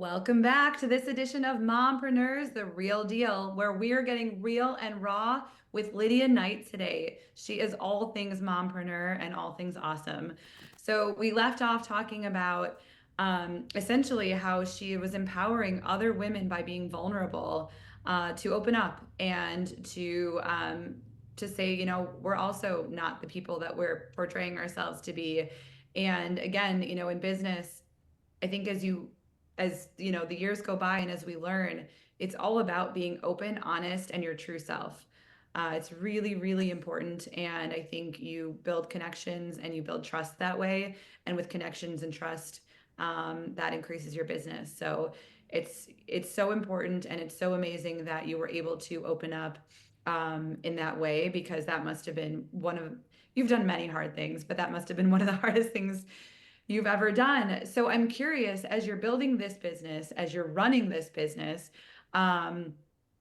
Welcome back to this edition of Mompreneurs, the real deal, where we are getting real and raw with Lydia Knight today. She is all things mompreneur and all things awesome. So we left off talking about essentially how she was empowering other women by being vulnerable to open up and to say, we're also not the people that we're portraying ourselves to be. And again, in business, I think as the years go by and as we learn, it's all about being open, honest, and your true self. It's really, really important. And I think you build connections and you build trust that way. And with connections and trust, that increases your business. So it's so important and it's so amazing that you were able to open up in that way, because that must have been you've done many hard things, but that must have been one of the hardest things you've ever done. So I'm curious, as you're building this business, as you're running this business, um,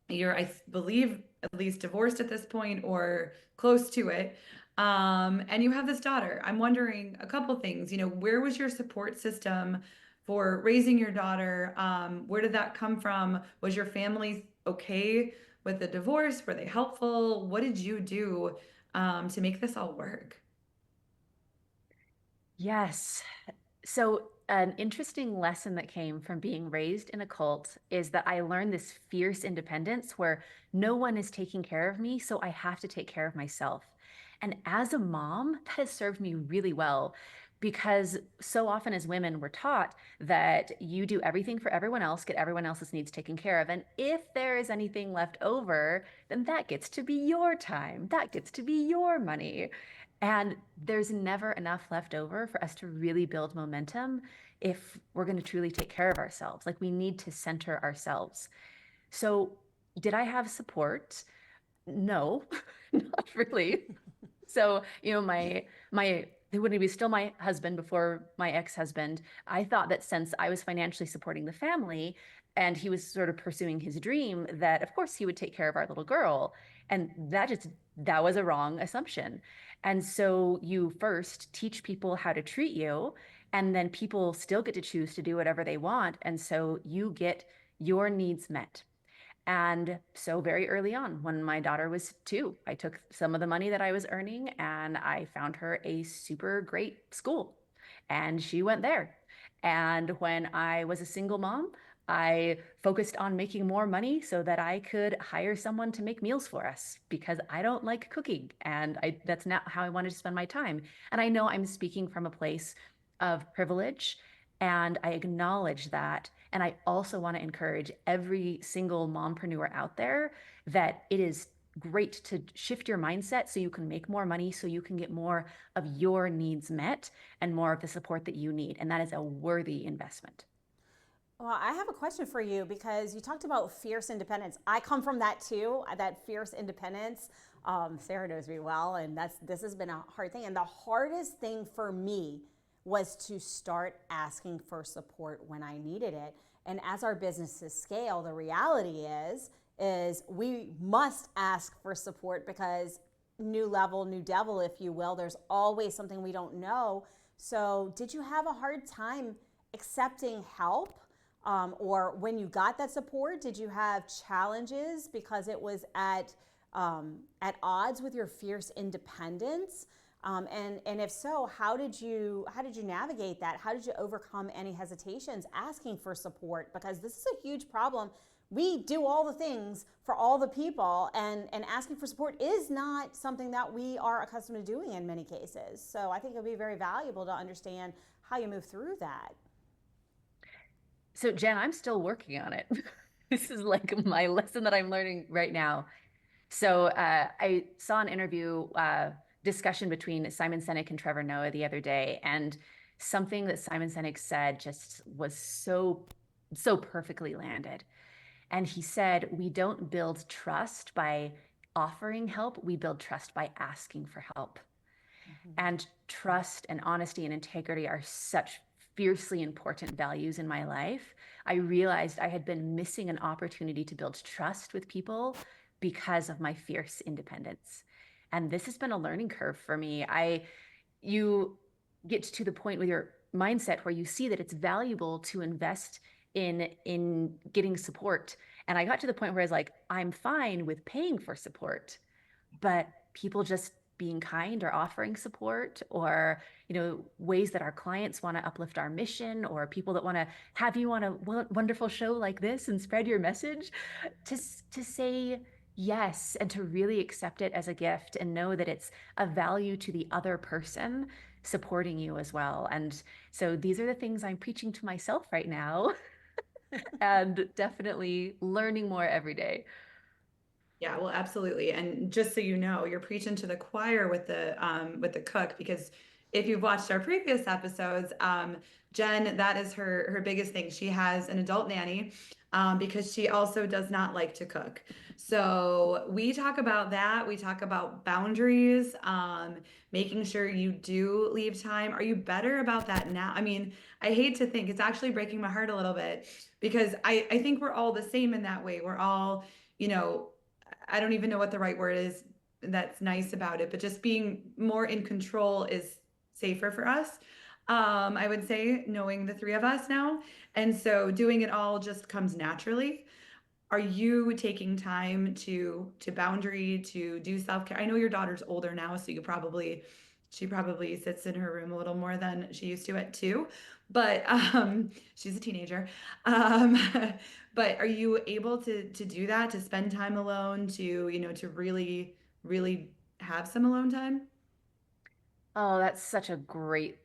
you're, I believe, at least divorced at this point or close to it. And you have this daughter. I'm wondering a couple things. Where was your support system for raising your daughter? Where did that come from? Was your family okay with the divorce? Were they helpful? What did you do to make this all work? Yes. So, an interesting lesson that came from being raised in a cult is that I learned this fierce independence where no one is taking care of me, so I have to take care of myself. And as a mom, that has served me really well because so often as women, we're taught that you do everything for everyone else, get everyone else's needs taken care of. And if there is anything left over, then that gets to be your time, that gets to be your money. And there's never enough left over for us to really build momentum if we're going to truly take care of ourselves. Like we need to center ourselves. So, did I have support? No, not really. So, my when he was still my husband before my ex-husband, I thought that since I was financially supporting the family and he was sort of pursuing his dream, that of course he would take care of our little girl. And that was a wrong assumption. And so you first teach people how to treat you, and then people still get to choose to do whatever they want. And so you get your needs met. And so, very early on, when my daughter was 2, I took some of the money that I was earning and I found her a super great school. And she went there. And when I was a single mom, I focused on making more money so that I could hire someone to make meals for us because I don't like cooking. And that's not how I wanted to spend my time. And I know I'm speaking from a place of privilege. And I acknowledge that. And I also want to encourage every single mompreneur out there that it is great to shift your mindset so you can make more money, so you can get more of your needs met and more of the support that you need. And that is a worthy investment. Well, I have a question for you because you talked about fierce independence. I come from that too, that fierce independence. Sarah knows me well, and this has been a hard thing. And the hardest thing for me was to start asking for support when I needed it. And as our businesses scale, the reality is we must ask for support because new level, new devil, if you will. There's always something we don't know. So, did you have a hard time accepting help? Or when you got that support, did you have challenges because it was at odds with your fierce independence? And if so, how did you navigate that? How did you overcome any hesitations asking for support? Because this is a huge problem. We do all the things for all the people, and asking for support is not something that we are accustomed to doing in many cases. So I think it'll be very valuable to understand how you move through that. So, Jen, I'm still working on it. This is like my lesson that I'm learning right now. So I saw an interview discussion between Simon Sinek and Trevor Noah the other day, and something that Simon Sinek said just was so perfectly landed. And he said, "We don't build trust by offering help, we build trust by asking for help." And trust and honesty and integrity are such fiercely important values in my life. I realized I had been missing an opportunity to build trust with people because of my fierce independence. And this has been a learning curve for me. You get to the point with your mindset where you see that it's valuable to invest in getting support. And I got to the point where I was like, I'm fine with paying for support, but people just being kind or offering support, or ways that our clients want to uplift our mission, or people that want to have you on a wonderful show like this and spread your message, to say yes and to really accept it as a gift and know that it's a value to the other person supporting you as well. And so these are the things I'm preaching to myself right now and definitely learning more every day. Yeah, well, absolutely. And just so you know, you're preaching to the choir with the cook, because if you've watched our previous episodes, Jen, that is her biggest thing. She has an adult nanny because she also does not like to cook. So we talk about that. We talk about boundaries, making sure you do leave time. Are you better about that now? I mean, I hate to think, it's actually breaking my heart a little bit, because I think we're all the same in that way. We're all, you know, I don't even know what the right word is that's nice about it, but just being more in control is safer for us. I would say, knowing the three of us now. And so doing it all just comes naturally. Are you taking time to boundary, to do self-care? I know your daughter's older now, so she probably sits in her room a little more than she used to at 2, but she's a teenager. Um, but are you able to do that, to spend time alone, to really have some alone time? Oh, that's such a great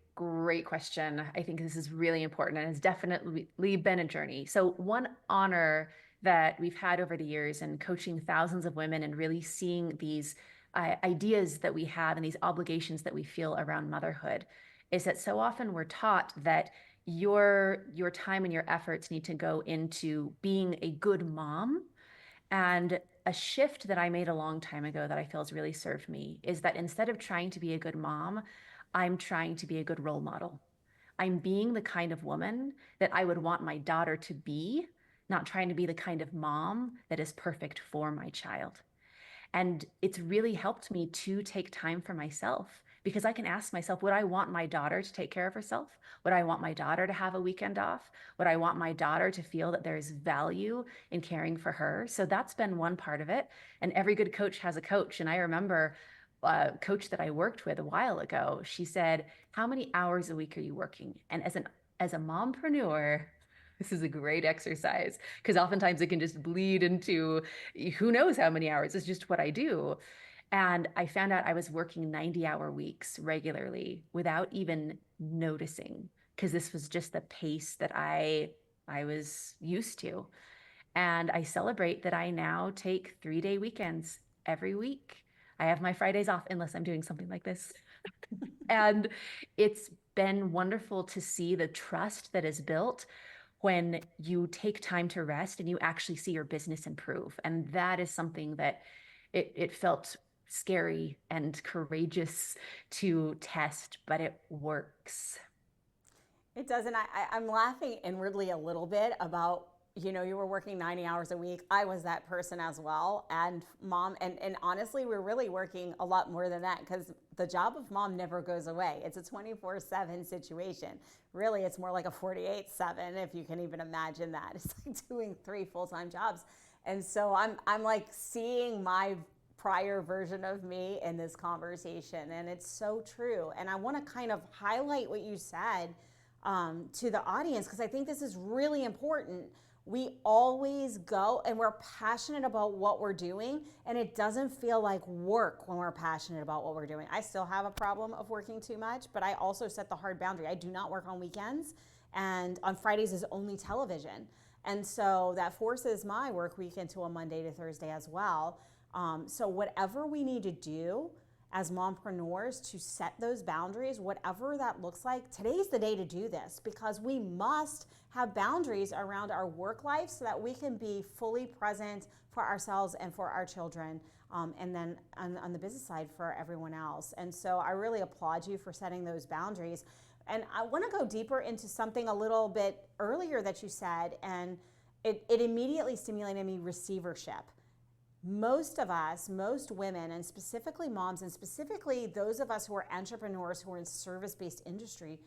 question. I think this is really important and has definitely been a journey. So, one honor that we've had over the years in coaching thousands of women and really seeing these ideas that we have and these obligations that we feel around motherhood is that so often we're taught that your time and your efforts need to go into being a good mom. And a shift that I made a long time ago that I feel has really served me is that instead of trying to be a good mom, I'm trying to be a good role model. I'm being the kind of woman that I would want my daughter to be, not trying to be the kind of mom that is perfect for my child. And it's really helped me to take time for myself because I can ask myself, would I want my daughter to take care of herself? Would I want my daughter to have a weekend off? Would I want my daughter to feel that there's value in caring for her? So that's been one part of it. And every good coach has a coach. And I remember a coach that I worked with a while ago, she said, how many hours a week are you working? And as a mompreneur, this is a great exercise because oftentimes it can just bleed into who knows how many hours. It's just what I do. And I found out I was working 90-hour weeks regularly without even noticing because this was just the pace that I was used to. And I celebrate that I now take 3-day weekends every week. I have my Fridays off unless I'm doing something like this. And it's been wonderful to see the trust that is built when you take time to rest and you actually see your business improve. And that is something that it felt scary and courageous to test, but it works. It doesn't. I'm laughing inwardly a little bit about, you were working 90 hours a week. I was that person as well. And mom, and honestly, we're really working a lot more than that because the job of mom never goes away. It's a 24/7 situation. Really, it's more like a 48/7, if you can even imagine that. It's like doing 3 full-time jobs. And so I'm like seeing my prior version of me in this conversation. And it's so true. And I want to kind of highlight what you said to the audience because I think this is really important. We always go and we're passionate about what we're doing, and it doesn't feel like work when we're passionate about what we're doing. I still have a problem of working too much, but I also set the hard boundary. I do not work on weekends, and on Fridays is only television. And so that forces my work week into a Monday to Thursday as well. So whatever we need to do as mompreneurs to set those boundaries, whatever that looks like, today's the day to do this because we must have boundaries around our work life so that we can be fully present for ourselves and for our children, and then on the business side for everyone else. And so I really applaud you for setting those boundaries. And I want to go deeper into something a little bit earlier that you said, and it immediately stimulated me: receivership. Most of us, most women, and specifically moms, and specifically those of us who are entrepreneurs who are in service-based industry,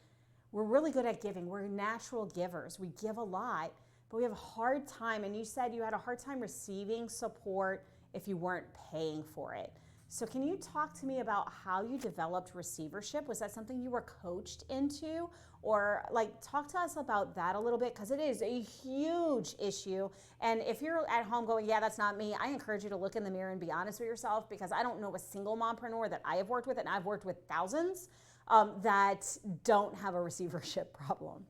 we're really good at giving. We're natural givers. We give a lot, but we have a hard time, and you said you had a hard time receiving support if you weren't paying for it. So can you talk to me about how you developed receivership? Was that something you were coached into? Or like, talk to us about that a little bit, because it is a huge issue. And if you're at home going, yeah, that's not me, I encourage you to look in the mirror and be honest with yourself, because I don't know a single mompreneur that I have worked with, and I've worked with thousands, that don't have a receivership problem.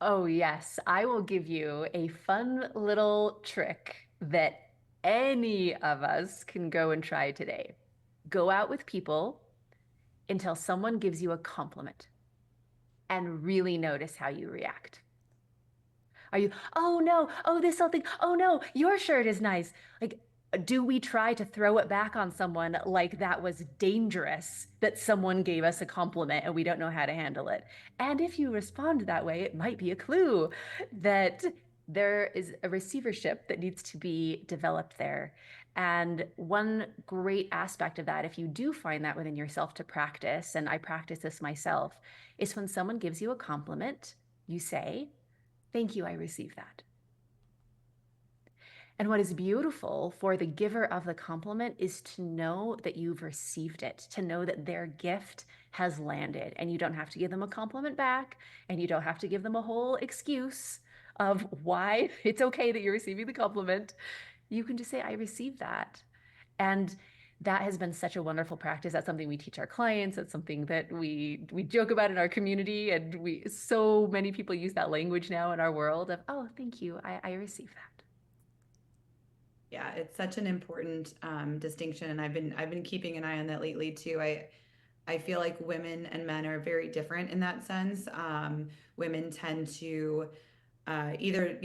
Oh, yes. I will give you a fun little trick that any of us can go and try today. Go out with people until someone gives you a compliment and really notice how you react. Are you, oh no, oh, this something, oh no, your shirt is nice. Like, do we try to throw it back on someone like that was dangerous, that someone gave us a compliment and we don't know how to handle it? And if you respond that way, it might be a clue that there is a receivership that needs to be developed there. And one great aspect of that, if you do find that within yourself to practice, and I practice this myself, is when someone gives you a compliment, you say, "Thank you, I received that." And what is beautiful for the giver of the compliment is to know that you've received it, to know that their gift has landed, and you don't have to give them a compliment back, and you don't have to give them a whole excuse of why it's okay that you're receiving the compliment. You can just say, "I received that." And that has been such a wonderful practice. That's something we teach our clients. That's something that we joke about in our community. And so many people use that language now in our world of, "Oh, thank you. I received that." Yeah, it's such an important distinction, and I've been keeping an eye on that lately too. I feel like women and men are very different in that sense. Women tend to either,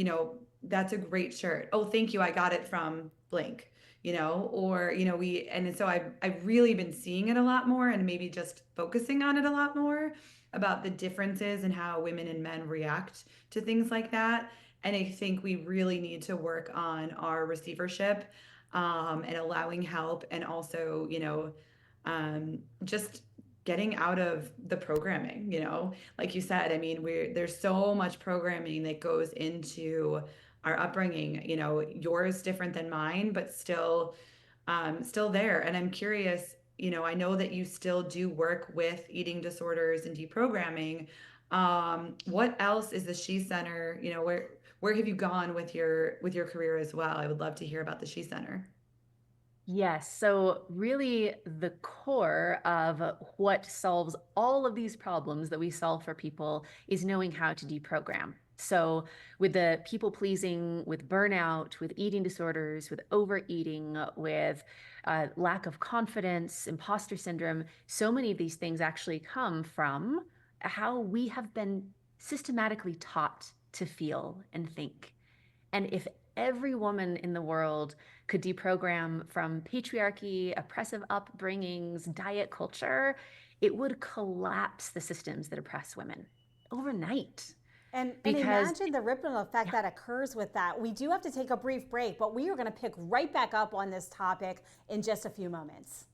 that's a great shirt. Oh, thank you. I got it from blank, or, and so I've really been seeing it a lot more, and maybe just focusing on it a lot more about the differences in how women and men react to things like that. And I think we really need to work on our receivership, and allowing help, and also, just getting out of the programming, like you said. I mean, there's so much programming that goes into our upbringing, yours different than mine, but still there. And I'm curious, I know that you still do work with eating disorders and deprogramming. What else is the She Center? Where have you gone with your career as well? I would love to hear about the She Center. Yes. So really the core of what solves all of these problems that we solve for people is knowing how to deprogram. So with the people pleasing, with burnout, with eating disorders, with overeating, with lack of confidence, imposter syndrome, so many of these things actually come from how we have been systematically taught to feel and think. And if every woman in the world could deprogram from patriarchy, oppressive upbringings, diet culture, it would collapse the systems that oppress women overnight. And Because, imagine the ripple effect that occurs with that. We do have to take a brief break, but we are going to pick right back up on this topic in just a few moments.